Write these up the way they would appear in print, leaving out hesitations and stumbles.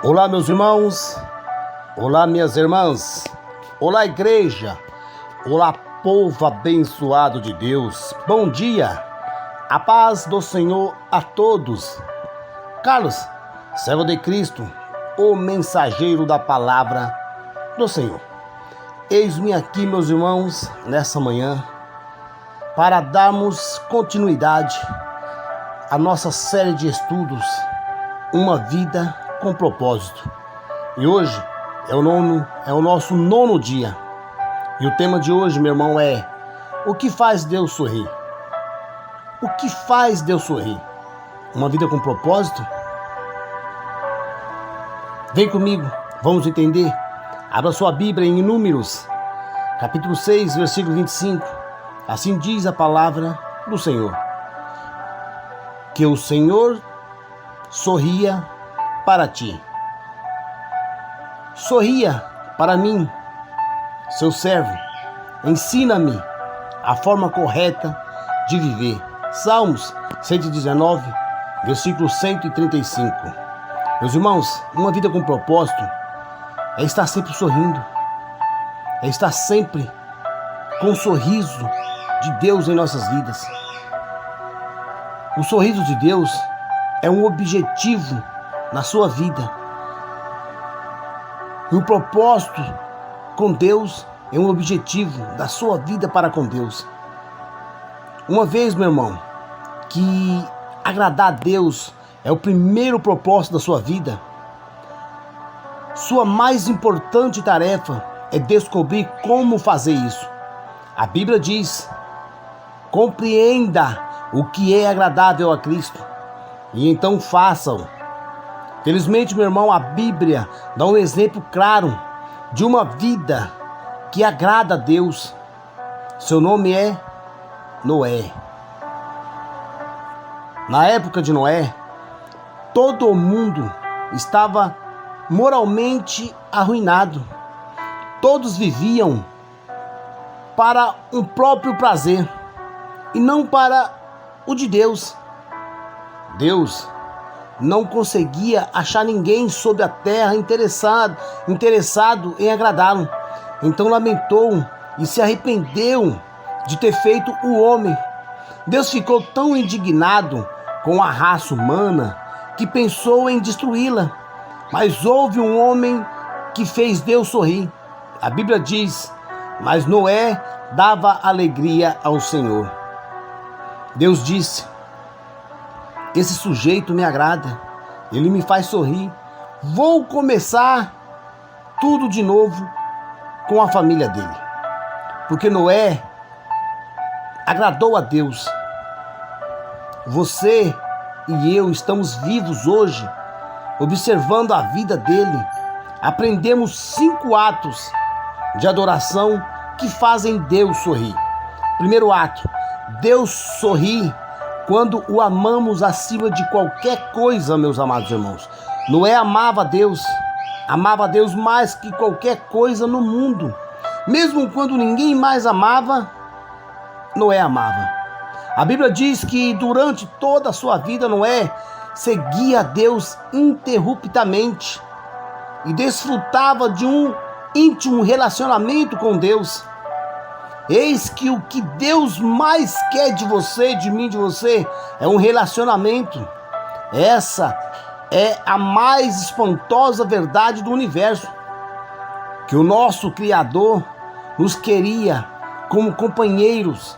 Olá, meus irmãos, olá, minhas irmãs, olá, igreja, olá, povo abençoado de Deus, bom dia, a paz do Senhor a todos. Carlos, servo de Cristo, o mensageiro da palavra do Senhor. Eis-me aqui, meus irmãos, nessa manhã, para darmos continuidade à nossa série de estudos, Uma Vida com Propósito. E hoje é o nosso nono dia. E o tema de hoje, meu irmão, é: o que faz Deus sorrir? O que faz Deus sorrir? Uma vida com propósito? Vem comigo, vamos entender. Abra sua Bíblia em Números, capítulo 6, versículo 25. Assim diz a palavra do Senhor: que o Senhor sorria para ti. Sorria para mim, seu servo. Ensina-me a forma correta de viver. Salmos 119, versículo 135. Meus irmãos, uma vida com propósito é estar sempre sorrindo, é estar sempre com o sorriso de Deus em nossas vidas. O sorriso de Deus é um objetivo na sua vida. E o propósito com Deus é um objetivo da sua vida para com Deus. Uma vez, meu irmão, que agradar a Deus é o primeiro propósito da sua vida, sua mais importante tarefa é descobrir como fazer isso. A Bíblia diz: compreenda o que é agradável a Cristo e então faça-o. Felizmente, meu irmão, a Bíblia dá um exemplo claro de uma vida que agrada a Deus. Seu nome é Noé. Na época de Noé, todo mundo estava moralmente arruinado. Todos viviam para um próprio prazer e não para o de Deus. Deus não conseguia achar ninguém sobre a terra interessado em agradá-lo. Então lamentou e se arrependeu de ter feito o homem. Deus ficou tão indignado com a raça humana que pensou em destruí-la. Mas houve um homem que fez Deus sorrir. A Bíblia diz: mas Noé dava alegria ao Senhor. Deus disse: esse sujeito me agrada, ele me faz sorrir. Vou começar tudo de novo com a família dele. Porque Noé agradou a Deus. Você e eu estamos vivos hoje, observando a vida dele. Aprendemos 5 atos de adoração que fazem Deus sorrir. Primeiro ato: Deus sorri quando o amamos acima de qualquer coisa, meus amados irmãos. Noé amava a Deus mais que qualquer coisa no mundo. Mesmo quando ninguém mais amava, Noé amava. A Bíblia diz que durante toda a sua vida, Noé seguia a Deus interruptamente e desfrutava de um íntimo relacionamento com Deus. Eis que o que Deus mais quer de você, de mim, de você, é um relacionamento. Essa é a mais espantosa verdade do universo. Que o nosso Criador nos queria como companheiros.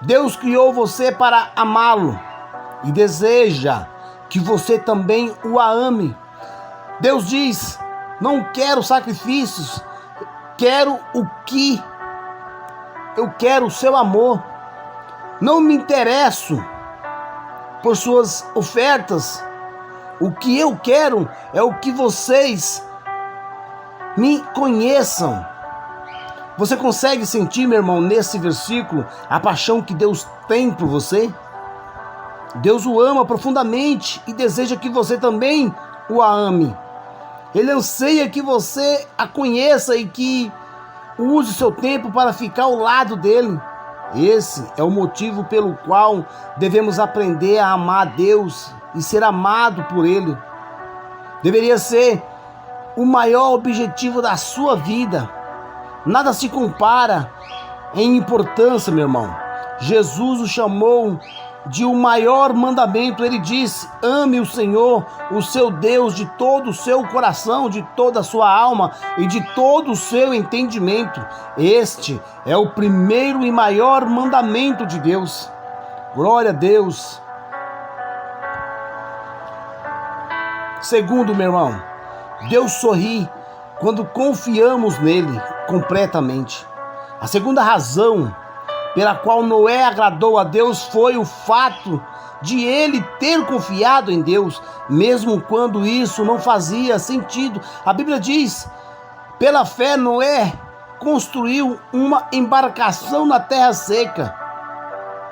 Deus criou você para amá-lo e deseja que você também o ame. Deus diz: não quero sacrifícios, eu quero o seu amor. Não me interesso por suas ofertas. O que eu quero é o que vocês me conheçam. Você consegue sentir, meu irmão, nesse versículo, a paixão que Deus tem por você? Deus o ama profundamente e deseja que você também o ame. Ele anseia que você a conheça e que use seu tempo para ficar ao lado dele. Esse é o motivo pelo qual devemos aprender a amar a Deus e ser amado por ele. Deveria ser o maior objetivo da sua vida. Nada se compara em importância, meu irmão. Jesus o chamou de o maior mandamento. Ele disse: ame o Senhor, o seu Deus, de todo o seu coração, de toda a sua alma e de todo o seu entendimento. Este é o primeiro e maior mandamento de Deus. Glória a Deus. Segundo, meu irmão, Deus sorri quando confiamos nele completamente. A segunda razão pela qual Noé agradou a Deus foi o fato de ele ter confiado em Deus, mesmo quando isso não fazia sentido. A Bíblia diz: pela fé Noé construiu uma embarcação na terra seca.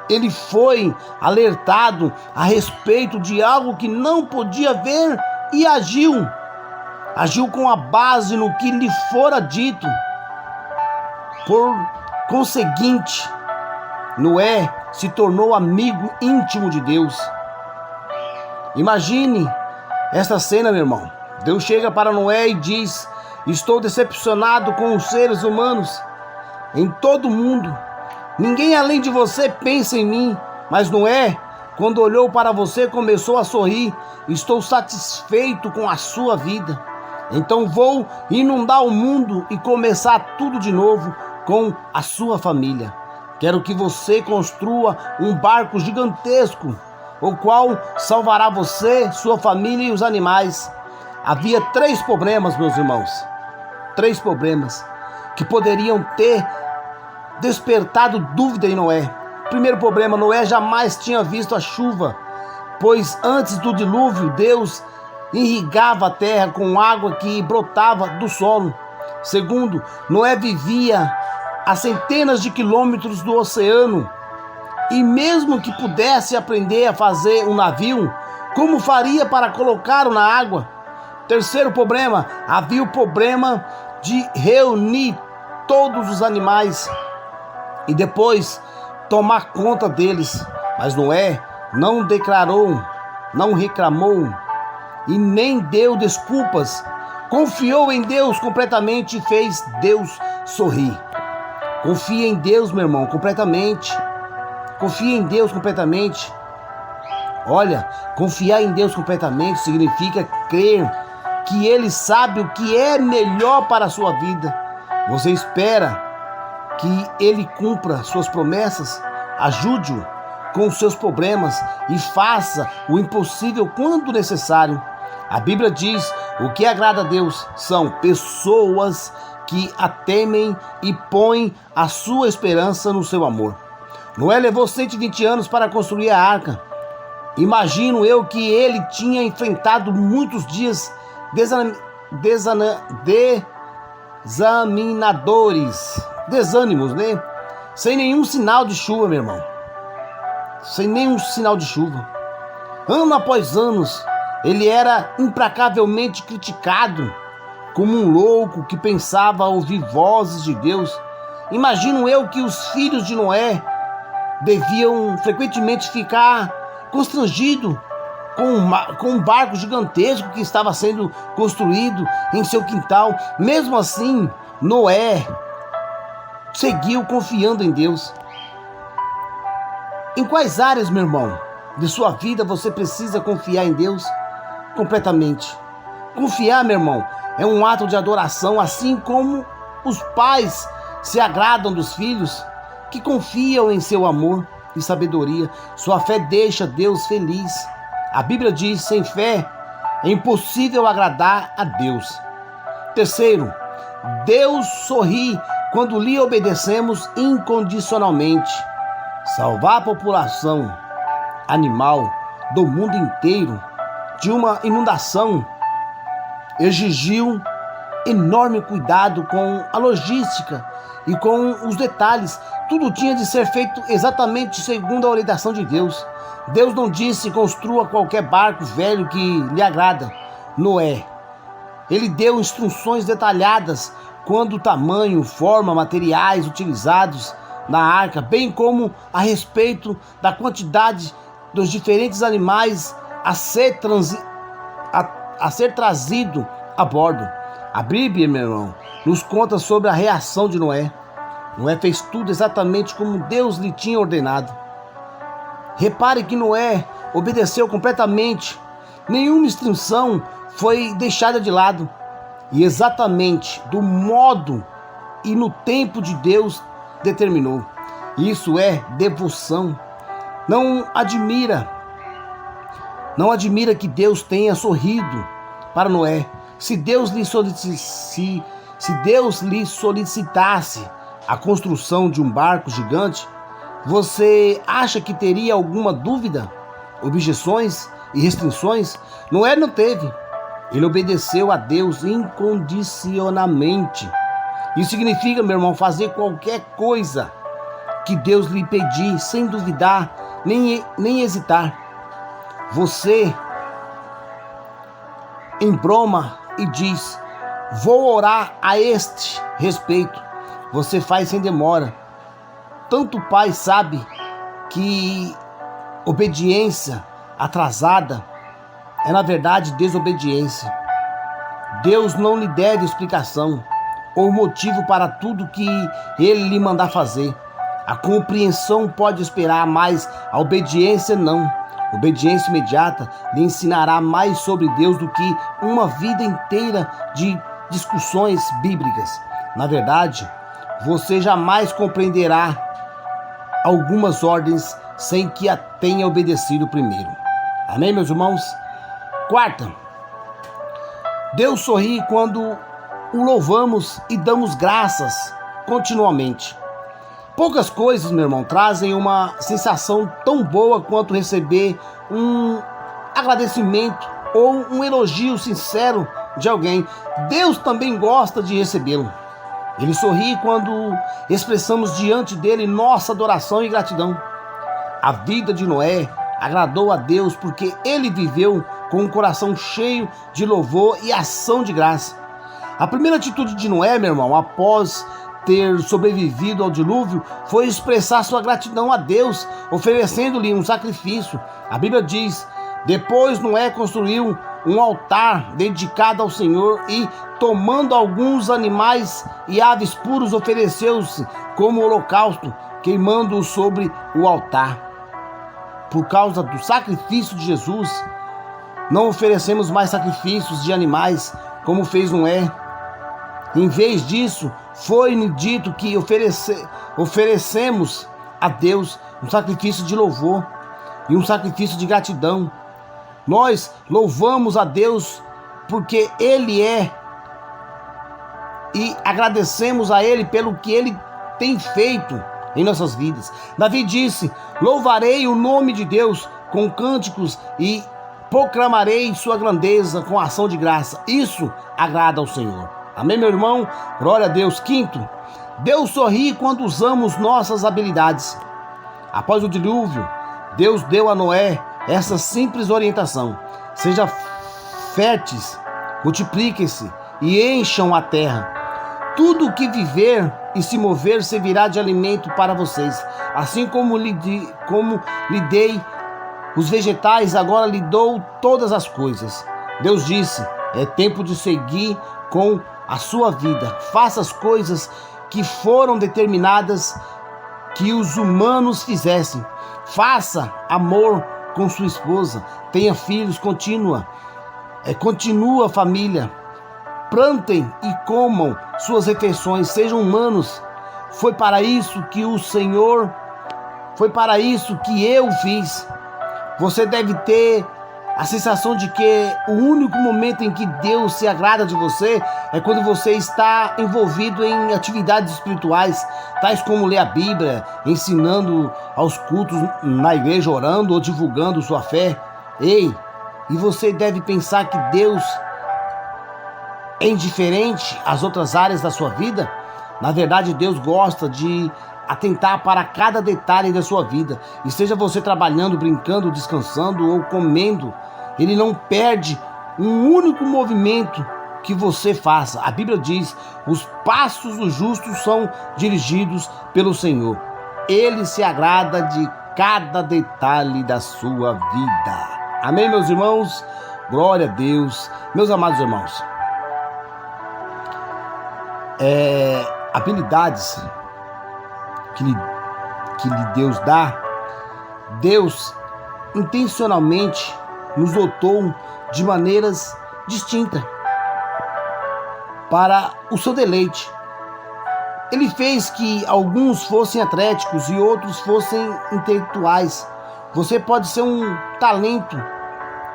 Ele foi alertado a respeito de algo que não podia ver e agiu com a base no que lhe fora dito. Por conseguinte, Noé se tornou amigo íntimo de Deus. Imagine esta cena, meu irmão. Deus chega para Noé e diz: estou decepcionado com os seres humanos em todo o mundo. Ninguém além de você pensa em mim. Mas Noé, quando olhou para você, começou a sorrir. Estou satisfeito com a sua vida. Então vou inundar o mundo e começar tudo de novo com a sua família. Quero que você construa um barco gigantesco, o qual salvará você, sua família e os animais. Havia 3 problemas, meus irmãos. 3 problemas que poderiam ter despertado dúvida em Noé. Primeiro problema: Noé jamais tinha visto a chuva, pois antes do dilúvio, Deus irrigava a terra com água que brotava do solo. Segundo, Noé vivia a centenas de quilômetros do oceano, e mesmo que pudesse aprender a fazer um navio, como faria para colocá-lo na água? Terceiro problema: havia o problema de reunir todos os animais e depois tomar conta deles. Mas Noé não declarou, não reclamou e nem deu desculpas. Confiou em Deus completamente e fez Deus sorrir. Confia em Deus, meu irmão, completamente. Confia em Deus completamente. Olha, confiar em Deus completamente significa crer que Ele sabe o que é melhor para a sua vida. Você espera que Ele cumpra suas promessas? Ajude-o com os seus problemas e faça o impossível quando necessário. A Bíblia diz: o que agrada a Deus são pessoas que a temem e põem a sua esperança no seu amor. Noé levou 120 anos para construir a arca. Imagino eu que ele tinha enfrentado muitos dias desânimos, né? Sem nenhum sinal de chuva, meu irmão. Sem nenhum sinal de chuva. Ano após ano, ele era implacavelmente criticado como um louco que pensava ouvir vozes de Deus. Imagino eu que os filhos de Noé deviam frequentemente ficar constrangidos com um barco gigantesco que estava sendo construído em seu quintal. Mesmo assim, Noé seguiu confiando em Deus. Em quais áreas, meu irmão, de sua vida você precisa confiar em Deus completamente? Confiar, meu irmão, é um ato de adoração, assim como os pais se agradam dos filhos que confiam em seu amor e sabedoria. Sua fé deixa Deus feliz. A Bíblia diz: sem fé é impossível agradar a Deus. Terceiro, Deus sorri quando lhe obedecemos incondicionalmente. Salvar a população animal do mundo inteiro de uma inundação exigiu enorme cuidado com a logística e com os detalhes. Tudo tinha de ser feito exatamente segundo a orientação de Deus. Deus não disse: construa qualquer barco velho que lhe agrada. Noé, ele deu instruções detalhadas quanto ao tamanho, forma, materiais utilizados na arca, bem como a respeito da quantidade dos diferentes animais a ser trazido a bordo. A Bíblia, meu irmão, nos conta sobre a reação de Noé. Noé fez tudo exatamente como Deus lhe tinha ordenado. Repare que Noé obedeceu completamente. Nenhuma instrução foi deixada de lado. E exatamente do modo e no tempo de Deus determinou. Isso é devoção. Não admira que Deus tenha sorrido para Noé. Se Deus lhe solicitasse a construção de um barco gigante, você acha que teria alguma dúvida, objeções e restrições? Noé não teve. Ele obedeceu a Deus incondicionalmente. Isso significa, meu irmão, fazer qualquer coisa que Deus lhe pedir, sem duvidar, nem hesitar. Você embroma e diz: vou orar a este respeito. Você faz sem demora. Tanto o pai sabe que obediência atrasada é, na verdade, desobediência. Deus não lhe deve explicação ou motivo para tudo que ele lhe mandar fazer. A compreensão pode esperar, mas a obediência não. Obediência imediata lhe ensinará mais sobre Deus do que uma vida inteira de discussões bíblicas. Na verdade, você jamais compreenderá algumas ordens sem que a tenha obedecido primeiro. Amém, meus irmãos? Quarta, Deus sorri quando o louvamos e damos graças continuamente. Poucas coisas, meu irmão, trazem uma sensação tão boa quanto receber um agradecimento ou um elogio sincero de alguém. Deus também gosta de recebê-lo. Ele sorri quando expressamos diante dele nossa adoração e gratidão. A vida de Noé agradou a Deus porque ele viveu com um coração cheio de louvor e ação de graça. A primeira atitude de Noé, meu irmão, após ter sobrevivido ao dilúvio, foi expressar sua gratidão a Deus, oferecendo-lhe um sacrifício. A Bíblia diz: depois Noé construiu um altar dedicado ao Senhor e, tomando alguns animais e aves puros, ofereceu-se como holocausto, queimando-os sobre o altar. Por causa do sacrifício de Jesus, não oferecemos mais sacrifícios de animais, como fez Noé. Em vez disso, foi-nos dito que oferecemos a Deus um sacrifício de louvor e um sacrifício de gratidão. Nós louvamos a Deus porque Ele é, e agradecemos a Ele pelo que Ele tem feito em nossas vidas. Davi disse: louvarei o nome de Deus com cânticos e proclamarei sua grandeza com ação de graça. Isso agrada ao Senhor. Amém, meu irmão? Glória a Deus. Quinto, Deus sorri quando usamos nossas habilidades. Após o dilúvio, Deus deu a Noé essa simples orientação: sejam férteis, multipliquem-se e encham a terra. Tudo o que viver e se mover servirá de alimento para vocês. Assim como lhe dei os vegetais, agora lhe dou todas as coisas. Deus disse: é tempo de seguir com a sua vida. Faça as coisas que foram determinadas que os humanos fizessem. Faça amor com sua esposa. Tenha filhos, continua a família. Plantem e comam suas refeições, sejam humanos. Foi para isso que eu fiz. Você deve ter a sensação de que o único momento em que Deus se agrada de você é quando você está envolvido em atividades espirituais, tais como ler a Bíblia, ensinando aos cultos na igreja, orando ou divulgando sua fé. Ei, e você deve pensar que Deus é indiferente às outras áreas da sua vida? Na verdade, Deus gosta de atentar para cada detalhe da sua vida. E seja você trabalhando, brincando, descansando ou comendo, Ele não perde um único movimento que você faça. A Bíblia diz: os passos dos justos são dirigidos pelo Senhor. Ele se agrada de cada detalhe da sua vida. Amém, meus irmãos? Glória a Deus. Meus amados irmãos, habilidades que lhe Deus dá, Deus intencionalmente nos dotou de maneiras distintas para o seu deleite. Ele fez que alguns fossem atléticos e outros fossem intelectuais. Você pode ser um talento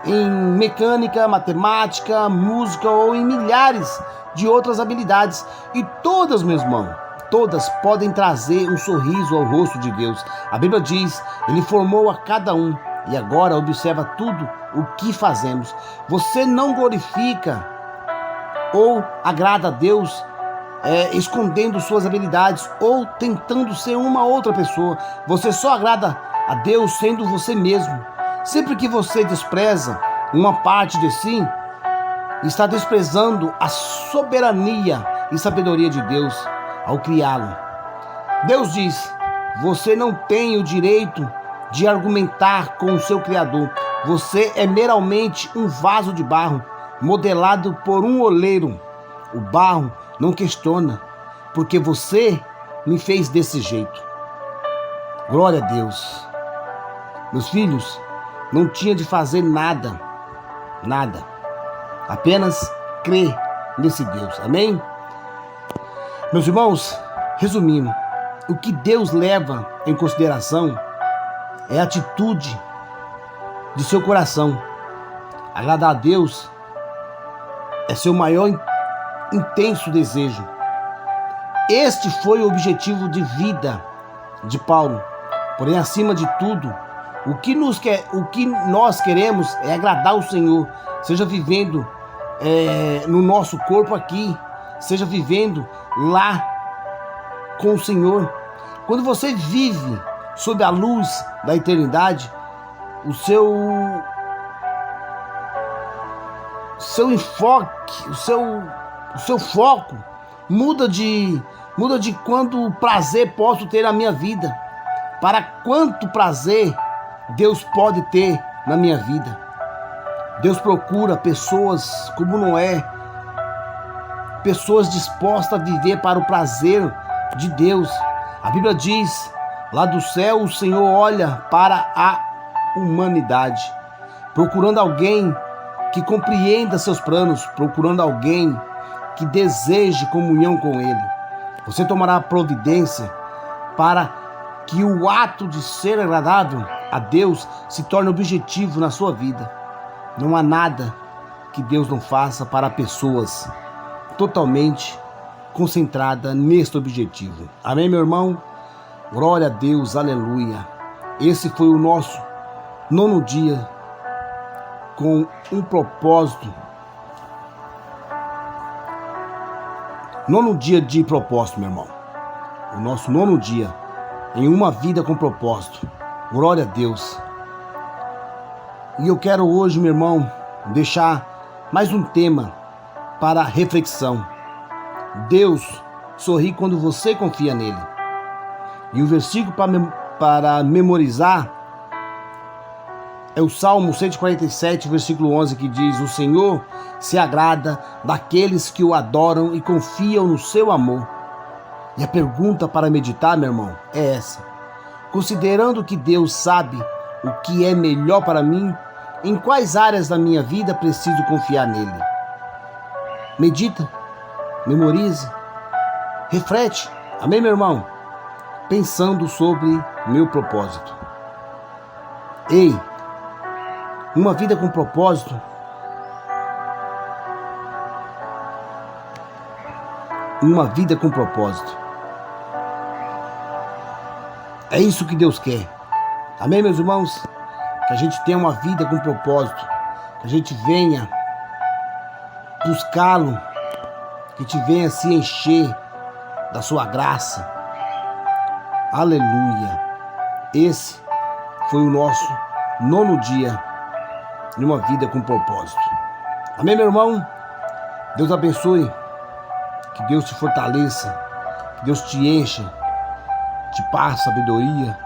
em mecânica, matemática, música ou em milhares de outras habilidades. E todas, meu irmão, todas podem trazer um sorriso ao rosto de Deus. A Bíblia diz, Ele formou a cada um e agora observa tudo o que fazemos. Você não glorifica ou agrada a Deus escondendo suas habilidades ou tentando ser uma outra pessoa. Você só agrada a Deus sendo você mesmo. Sempre que você despreza uma parte de si, está desprezando a soberania e sabedoria de Deus ao criá-lo. Deus diz, você não tem o direito de argumentar com o seu Criador. Você é meramente um vaso de barro, modelado por um oleiro. O barro não questiona, porque você me fez desse jeito. Glória a Deus. Meus filhos, não tinha de fazer nada, apenas crer nesse Deus, amém? Meus irmãos, resumindo, o que Deus leva em consideração é a atitude de seu coração. Agradar a Deus é seu maior intenso desejo. Este foi o objetivo de vida de Paulo. Porém, acima de tudo, o que nós queremos é agradar o Senhor, seja vivendo no nosso corpo aqui, seja vivendo lá com o Senhor. Quando você vive sob a luz da eternidade, o seu enfoque, o seu foco muda de quanto prazer posso ter na minha vida, para quanto prazer Deus pode ter na minha vida. Deus procura pessoas como Noé, pessoas dispostas a viver para o prazer de Deus. A Bíblia diz, lá do céu o Senhor olha para a humanidade, procurando alguém que compreenda seus planos, procurando alguém que deseje comunhão com Ele. Você tomará providência para que o ato de ser agradável a Deus se torne objetivo na sua vida. Não há nada que Deus não faça para pessoas totalmente concentradas neste objetivo. Amém, meu irmão? Glória a Deus, aleluia. Esse foi o nosso 9º dia com um propósito. 9º dia de propósito, meu irmão. O nosso 9º dia em uma vida com propósito. Glória a Deus. E eu quero hoje, meu irmão, deixar mais um tema para reflexão. Deus sorri quando você confia nele. E o versículo para memorizar é o Salmo 147, versículo 11, que diz: o Senhor se agrada daqueles que o adoram e confiam no seu amor. E a pergunta para meditar, meu irmão, é essa: considerando que Deus sabe o que é melhor para mim, em quais áreas da minha vida preciso confiar nele? Medita, memorize, reflete, amém, meu irmão? Pensando sobre meu propósito. Ei, uma vida com propósito é isso que Deus quer. Amém, meus irmãos? Que a gente tenha uma vida com propósito, que a gente venha buscá-lo, que te venha se encher da sua graça. Aleluia. Esse foi o nosso 9º dia de uma vida com propósito. Amém, meu irmão? Deus abençoe, que Deus te fortaleça, que Deus te encha de paz, sabedoria,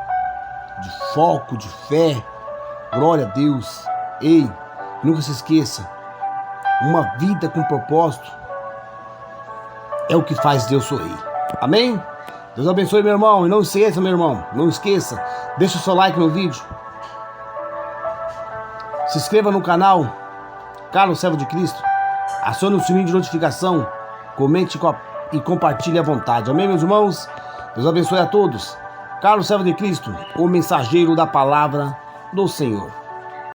de foco, de fé. Glória a Deus. Ei, nunca se esqueça, uma vida com propósito é o que faz Deus sorrir. Amém? Deus abençoe, meu irmão. E não esqueça, meu irmão, não esqueça, deixa o seu like no vídeo. Se inscreva no canal Carlos Servo de Cristo. Acione o sininho de notificação. Comente e compartilhe à vontade. Amém, meus irmãos? Deus abençoe a todos. Carlos Servo de Cristo, o mensageiro da palavra do Senhor.